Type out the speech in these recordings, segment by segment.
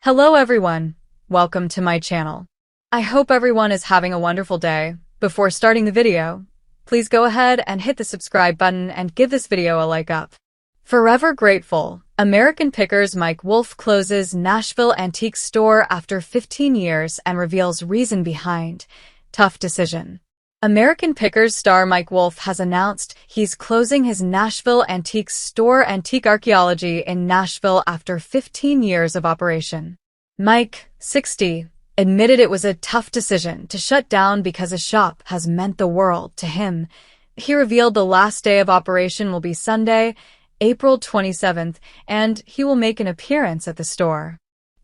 Hello everyone, welcome to my channel. I hope everyone is having a wonderful day. Before starting the video, please go ahead and hit the subscribe button and give this video a like up. Forever grateful, American Pickers Mike Wolfe closes Nashville antique store after 15 years and reveals reason behind. Tough decision. American Pickers star Mike Wolfe has announced he's closing his Nashville antique store Antique Archaeology in Nashville after 15 years of operation. Mike, 60, admitted it was a tough decision to shut down because his shop has meant the world to him. He revealed the last day of operation will be Sunday, April 27th, and he will make an appearance at the store.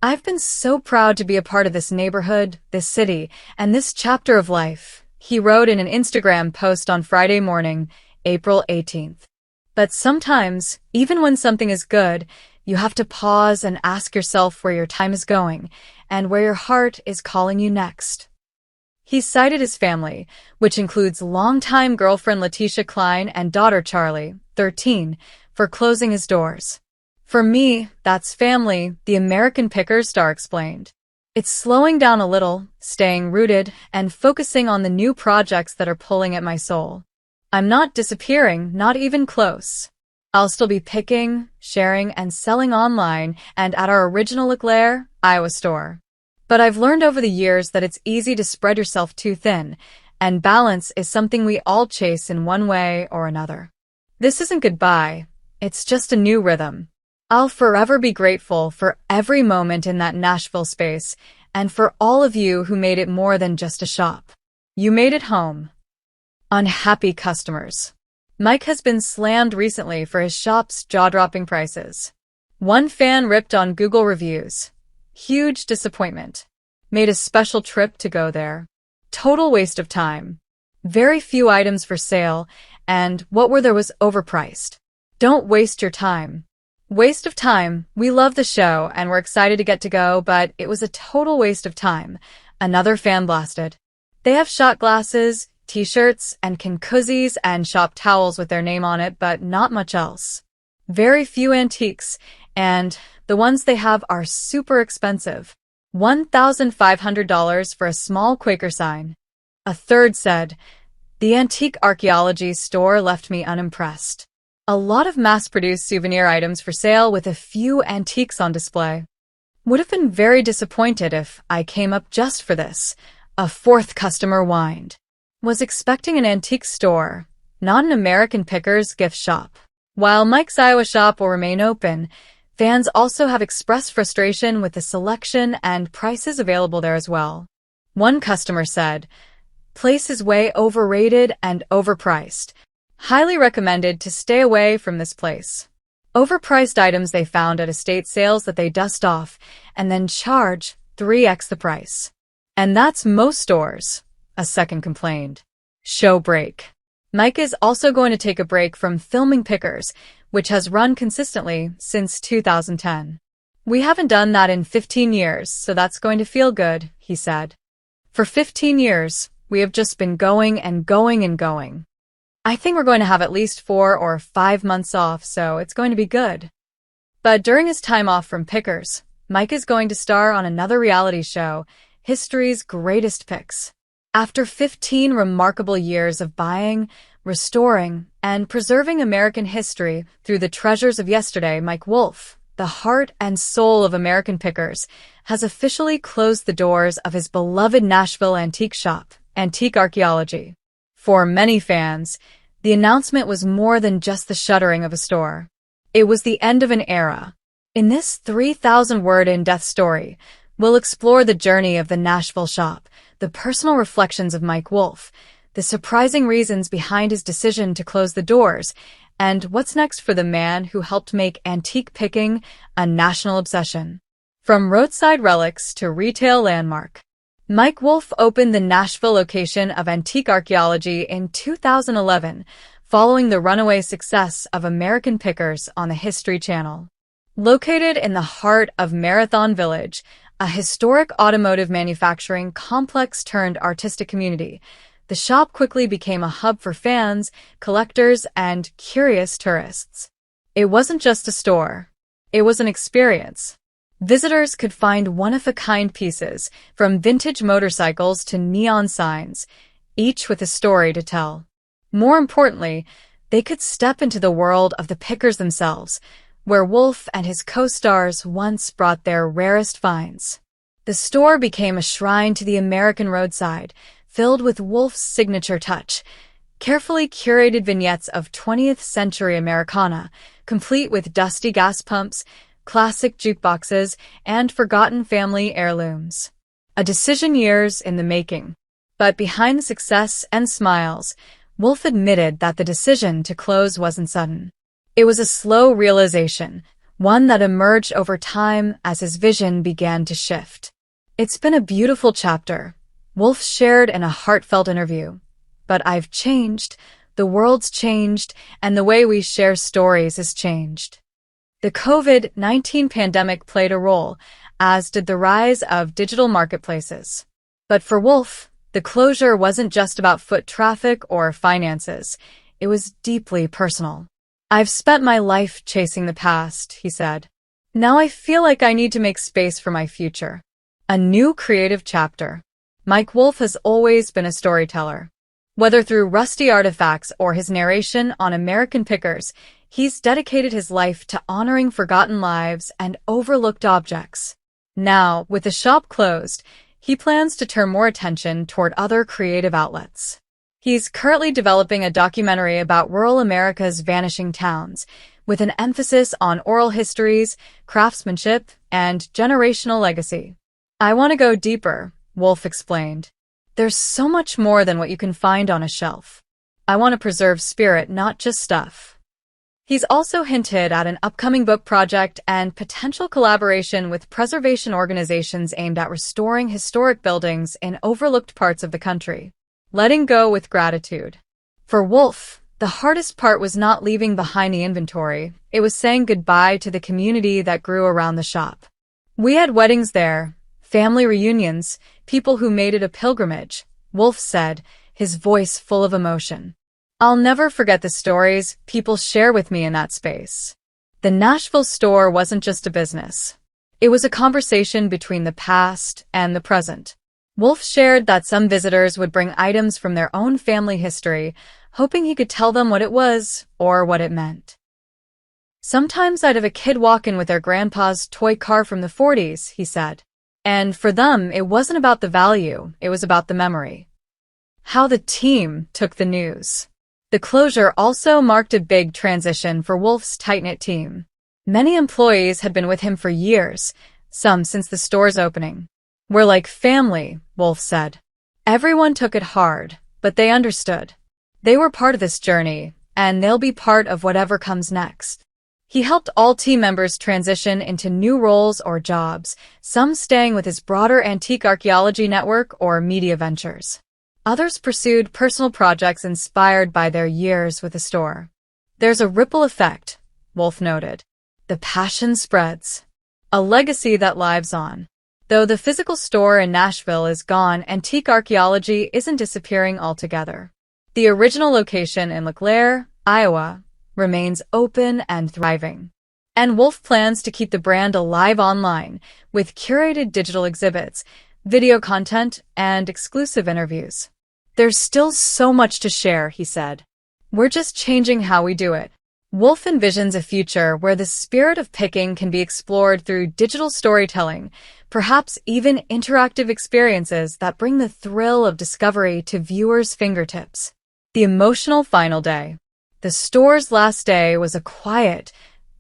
"I've been so proud to be a part of this neighborhood, this city, and this chapter of life," he wrote in an Instagram post on Friday morning, April 18th. But sometimes, even when something is good, you have to pause and ask yourself where your time is going and where your heart is calling you next. He cited his family, which includes longtime girlfriend Letitia Klein and daughter Charlie, 13, for closing his doors. "For me, that's family," the American Pickers star explained. "It's slowing down a little, staying rooted, and focusing on the new projects that are pulling at my soul. I'm not disappearing, not even close. I'll still be picking, sharing, and selling online and at our original LeClaire, Iowa store. But I've learned over the years that it's easy to spread yourself too thin, and balance is something we all chase in one way or another. This isn't goodbye, it's just a new rhythm. I'll forever be grateful for every moment in that Nashville space and for all of you who made it more than just a shop. You made it home." Unhappy customers. Mike has been slammed recently for his shop's jaw-dropping prices. One fan ripped on Google reviews. Huge disappointment. Made a special trip to go there. Total waste of time. Very few items for sale, and what were there was overpriced. Don't waste your time. Waste of time. "We love the show and we're excited to get to go, but it was a total waste of time," another fan blasted. "They have shot glasses, t-shirts, and koozies and shop towels with their name on it, but not much else. Very few antiques, and the ones they have are super expensive. $1,500 for a small Quaker sign." A third said, "The Antique Archaeology store left me unimpressed. A lot of mass-produced souvenir items for sale with a few antiques on display. Would have been very disappointed if I came up just for this," a fourth customer whined. "Was expecting an antique store, not an American Pickers gift shop." While Mike's Iowa shop will remain open, fans also have expressed frustration with the selection and prices available there as well. One customer said, "Place is way overrated and overpriced. Highly recommended to stay away from this place. Overpriced items they found at estate sales that they dust off and then charge 3x the price. And that's most stores," a second complained. Show break. Mike is also going to take a break from filming Pickers, which has run consistently since 2010. "We haven't done that in 15 years, so that's going to feel good," he said. "For 15 years, we have just been going and going and going. I think we're going to have at least 4 or 5 months off, so it's going to be good." But during his time off from Pickers, Mike is going to star on another reality show, History's Greatest Picks. After 15 remarkable years of buying, restoring, and preserving American history through the treasures of yesterday, Mike Wolfe, the heart and soul of American Pickers, has officially closed the doors of his beloved Nashville antique shop, Antique Archaeology. For many fans, the announcement was more than just the shuttering of a store. It was the end of an era. In this 3,000-word in-depth story, we'll explore the journey of the Nashville shop, the personal reflections of Mike Wolfe, the surprising reasons behind his decision to close the doors, and what's next for the man who helped make antique picking a national obsession. From roadside relics to retail landmark, Mike Wolfe opened the Nashville location of Antique Archaeology in 2011, following the runaway success of American Pickers on the History Channel. Located in the heart of Marathon Village, a historic automotive manufacturing complex turned artistic community, the shop quickly became a hub for fans, collectors, and curious tourists. It wasn't just a store. It was an experience. Visitors could find one-of-a-kind pieces, from vintage motorcycles to neon signs, each with a story to tell. More importantly, they could step into the world of the pickers themselves, where Wolfe and his co-stars once brought their rarest finds. The store became a shrine to the American roadside, filled with Wolfe's signature touch, carefully curated vignettes of 20th century Americana, complete with dusty gas pumps, classic jukeboxes, and forgotten family heirlooms. A decision years in the making. But behind the success and smiles, Wolfe admitted that the decision to close wasn't sudden. It was a slow realization, one that emerged over time as his vision began to shift. "It's been a beautiful chapter," Wolfe shared in a heartfelt interview. "But I've changed, the world's changed, and the way we share stories has changed." The COVID-19 pandemic played a role, as did the rise of digital marketplaces. But for Wolfe, the closure wasn't just about foot traffic or finances. It was deeply personal. "I've spent my life chasing the past," he said. "Now I feel like I need to make space for my future." A new creative chapter. Mike Wolfe has always been a storyteller. Whether through rusty artifacts or his narration on American pickers, he's dedicated his life to honoring forgotten lives and overlooked objects. Now, with the shop closed, he plans to turn more attention toward other creative outlets. He's currently developing a documentary about rural America's vanishing towns, with an emphasis on oral histories, craftsmanship, and generational legacy. "I want to go deeper," Wolfe explained. "There's so much more than what you can find on a shelf. I want to preserve spirit, not just stuff." He's also hinted at an upcoming book project and potential collaboration with preservation organizations aimed at restoring historic buildings in overlooked parts of the country. Letting go with gratitude. For Wolfe, the hardest part was not leaving behind the inventory. It was saying goodbye to the community that grew around the shop. "We had weddings there, family reunions, people who made it a pilgrimage," Wolfe said, his voice full of emotion. "I'll never forget the stories people share with me in that space." The Nashville store wasn't just a business. It was a conversation between the past and the present. Wolfe shared that some visitors would bring items from their own family history, hoping he could tell them what it was or what it meant. "Sometimes I'd have a kid walk in with their grandpa's toy car from the 40s, he said. And for them, it wasn't about the value, it was about the memory. How the team took the news. The closure also marked a big transition for Wolfe's tight-knit team. Many employees had been with him for years, some since the store's opening. "We're like family," Wolfe said. "Everyone took it hard, but they understood. They were part of this journey, and they'll be part of whatever comes next." He helped all team members transition into new roles or jobs, some staying with his broader antique archaeology network or media ventures. Others pursued personal projects inspired by their years with the store. "There's a ripple effect," Wolfe noted. "The passion spreads. A legacy that lives on." Though the physical store in Nashville is gone, antique archaeology isn't disappearing altogether. The original location in LeClaire, Iowa, remains open and thriving. And Wolfe plans to keep the brand alive online, with curated digital exhibits, video content, and exclusive interviews. "There's still so much to share," he said. "We're just changing how we do it." Wolfe envisions a future where the spirit of picking can be explored through digital storytelling, perhaps even interactive experiences that bring the thrill of discovery to viewers' fingertips. The emotional final day. The store's last day was a quiet,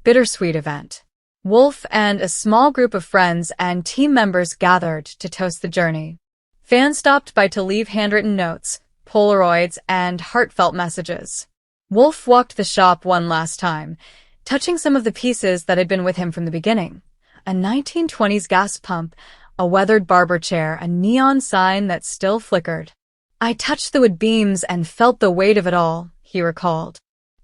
bittersweet event. Wolfe and a small group of friends and team members gathered to toast the journey. Fans stopped by to leave handwritten notes, Polaroids, and heartfelt messages. Wolfe walked the shop one last time, touching some of the pieces that had been with him from the beginning. A 1920s gas pump, a weathered barber chair, a neon sign that still flickered. "I touched the wood beams and felt the weight of it all," he recalled.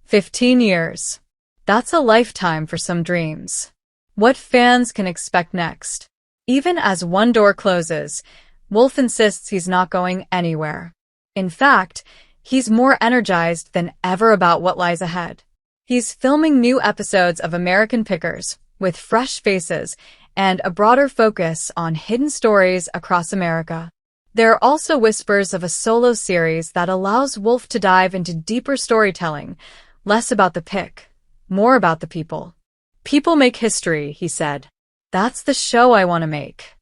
15 years. That's a lifetime for some dreams. What fans can expect next? Even as one door closes, Wolfe insists he's not going anywhere. In fact, he's more energized than ever about what lies ahead. He's filming new episodes of American Pickers, with fresh faces and a broader focus on hidden stories across America. There are also whispers of a solo series that allows Wolfe to dive into deeper storytelling, less about the pick, more about the people. People make history, he said. That's the show I want to make.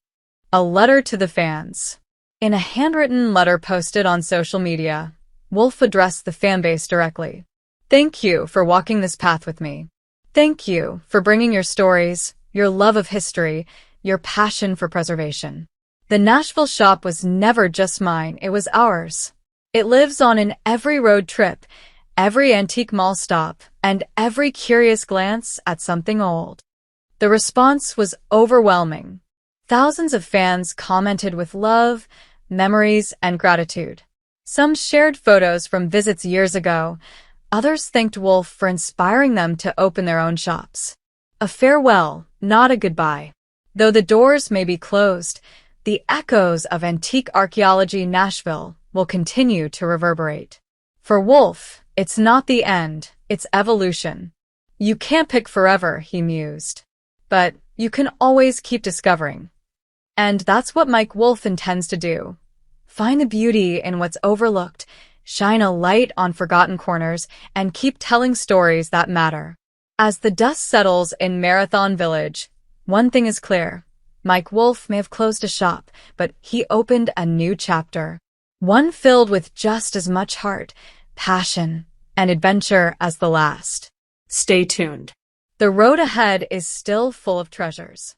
A letter to the fans. In a handwritten letter posted on social media, Wolfe addressed the fanbase directly. Thank you for walking this path with me. Thank you for bringing your stories, your love of history, your passion for preservation. The Nashville shop was never just mine, it was ours. It lives on in every road trip, every antique mall stop, and every curious glance at something old. The response was overwhelming. Thousands of fans commented with love, memories, and gratitude. Some shared photos from visits years ago. Others thanked Wolfe for inspiring them to open their own shops. A farewell, not a goodbye. Though the doors may be closed, the echoes of antique archaeology in Nashville will continue to reverberate. For Wolfe, it's not the end, it's evolution. You can't pick forever, he mused. But you can always keep discovering. And that's what Mike Wolfe intends to do. Find the beauty in what's overlooked, shine a light on forgotten corners, and keep telling stories that matter. As the dust settles in Marathon Village, one thing is clear. Mike Wolfe may have closed a shop, but he opened a new chapter. One filled with just as much heart, passion, and adventure as the last. Stay tuned. The road ahead is still full of treasures.